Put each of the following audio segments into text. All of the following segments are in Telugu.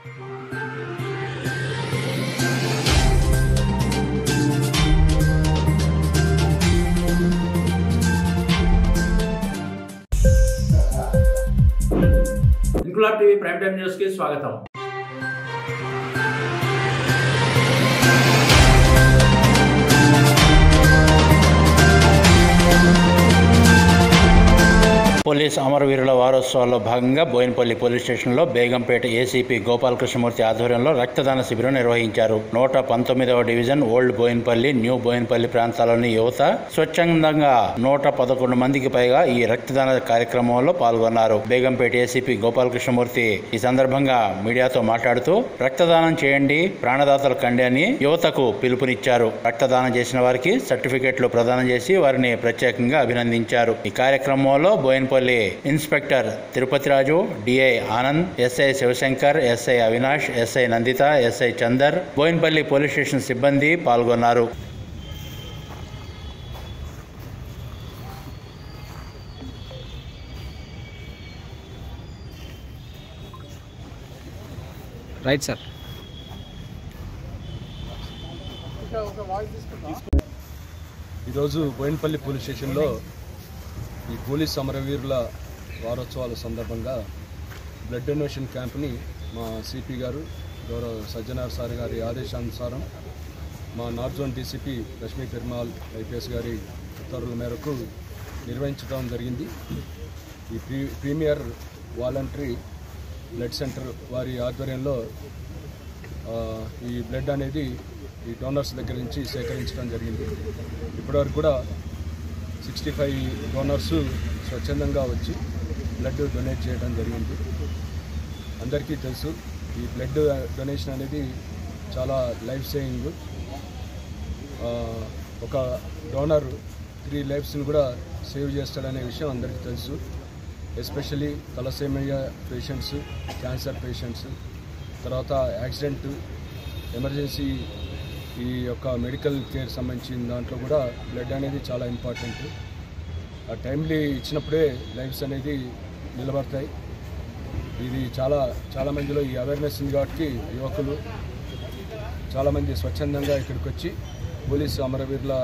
Inquilab TV prime time news కి స్వాగతం. పోలీస్ అమరవీరుల వారోత్సవాల్లో భాగంగా బోయినపల్లి పోలీస్ స్టేషన్లో బేగంపేట ఏసీపీ గోపాలకృష్ణమూర్తి ఆధ్వర్యంలో రక్తదాన శిబిరం నిర్వహించారు. 119వ division old Bowenpally, new Bowenpally ప్రాంతాల్లోని యువత స్వచ్ఛందంగా 111 మందికి పైగా ఈ రక్తదాన కార్యక్రమంలో పాల్గొన్నారు. బేగంపేట ఏసీపీ గోపాలకృష్ణమూర్తి ఈ సందర్భంగా మీడియాతో మాట్లాడుతూ రక్తదానం చేయండి, ప్రాణదాతలు కండి అని యువతకు పిలుపునిచ్చారు. రక్తదానం చేసిన వారికి సర్టిఫికెట్లు ప్రదానం చేసి వారిని ప్రత్యేకంగా అభినందించారు. ఈ కార్యక్రమంలో Boinpalli inspector Tirupatiraju, DI Anand, SI Shivashankar, SI Avinash, SI Nanditha, SI Chander, Boinpalli police station సిబ్బంది పాల్గొన్నారు. Right sir. ఈరోజు బోయినపల్లి పోలీస్ స్టేషన్లో ఈ పోలీస్ అమరవీరుల వారోత్సవాల సందర్భంగా బ్లడ్ డొనేషన్ క్యాంప్ని మా సిపి గారు, గౌరవ సజ్జనార్ సార్ గారి ఆదేశానుసారం మా north zone DCP Lakshmi Perumal IPS గారి ఉత్తర్వుల మేరకు నిర్వహించడం జరిగింది. ఈ ప్రీమియర్ వాలంటరీ బ్లడ్ సెంటర్ వారి ఆధ్వర్యంలో ఈ బ్లడ్ అనేది ఈ డోనర్స్ దగ్గర నుంచి సేకరించడం జరిగింది. ఇప్పటివరకు కూడా 65 డోనర్స్ స్వచ్ఛందంగా వచ్చి బ్లడ్ డొనేట్ చేయడం జరిగింది. అందరికీ తెలుసు ఈ బ్లడ్ డొనేషన్ అనేది చాలా లైఫ్ సేవింగ్. ఒక డోనర్ 3 లైఫ్స్ని కూడా సేవ్ చేస్తాడనే విషయం అందరికీ తెలుసు. Especially thalassaemia patients, cancer patients, తర్వాత యాక్సిడెంట్, ఎమర్జెన్సీ ఈ యొక్క మెడికల్ కేర్ సంబంధించిన దాంట్లో కూడా బ్లడ్ అనేది చాలా ఇంపార్టెంట్. ఆ టైమ్లీ ఇచ్చినప్పుడే లైఫ్స్ అనేది నిలబడతాయి. ఇది చాలా మందిలో ఈ అవేర్నెస్ ఉంది కాబట్టి యువకులు చాలామంది స్వచ్ఛందంగా ఇక్కడికి వచ్చి పోలీసు అమరవీరుల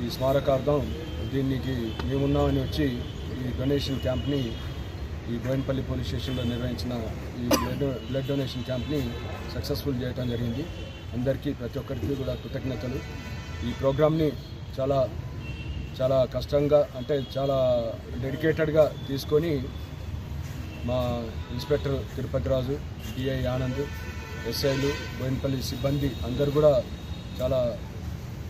ఈ స్మారకార్థం దీనికి మేమున్నామని వచ్చి ఈ డొనేషన్ క్యాంప్ని ఈ బోయినపల్లి పోలీస్ స్టేషన్లో నిర్వహించిన ఈ బ్లడ్ డొనేషన్ క్యాంప్ని సక్సెస్ఫుల్ చేయడం జరిగింది. అందరికీ ప్రతి ఒక్కరికి కూడా కృతజ్ఞతలు. ఈ ప్రోగ్రామ్ని చాలా కష్టంగా, అంటే చాలా డెడికేటెడ్గా తీసుకొని మా ఇన్స్పెక్టర్ తిరుపతిరాజు, డిఐ ఆనంద్, ఎస్ఐలు, బోయినపల్లి సిబ్బంది అందరూ కూడా చాలా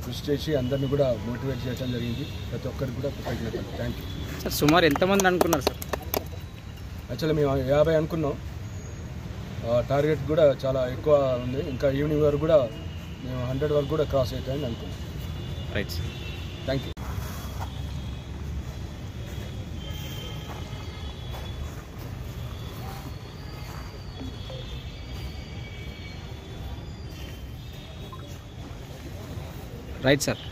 కృషి చేసి అందరినీ కూడా మోటివేట్ చేయడం జరిగింది. ప్రతి ఒక్కరికి కూడా కృతజ్ఞతలు. Thank you sir. సుమారు ఎంతమంది అనుకున్నారు సార్? యాక్చువల్లీ మేము 50 అనుకున్నాం. టార్గెట్ కూడా చాలా ఎక్కువ ఉంది. ఇంకా ఈవినింగ్ వరకు కూడా మేము 100 వరకు కూడా క్రాస్ అవుతాయని అనుకున్నాం. Right sir. Thank you. Right sir.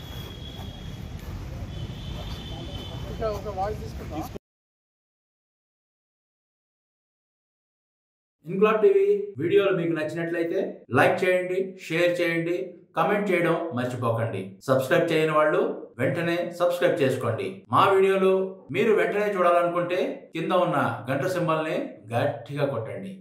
Inquilab TV వీడియోలు మీకు నచ్చినట్లయితే లైక్ చేయండి, షేర్ చేయండి, కమెంట్ చేయడం మర్చిపోకండి. సబ్స్క్రైబ్ చేయని వాళ్ళు వెంటనే సబ్స్క్రైబ్ చేసుకోండి. మా వీడియోలు మీరు వెంటనే చూడాలనుకుంటే కింద ఉన్న గంట సింబల్ని గట్టిగా కొట్టండి.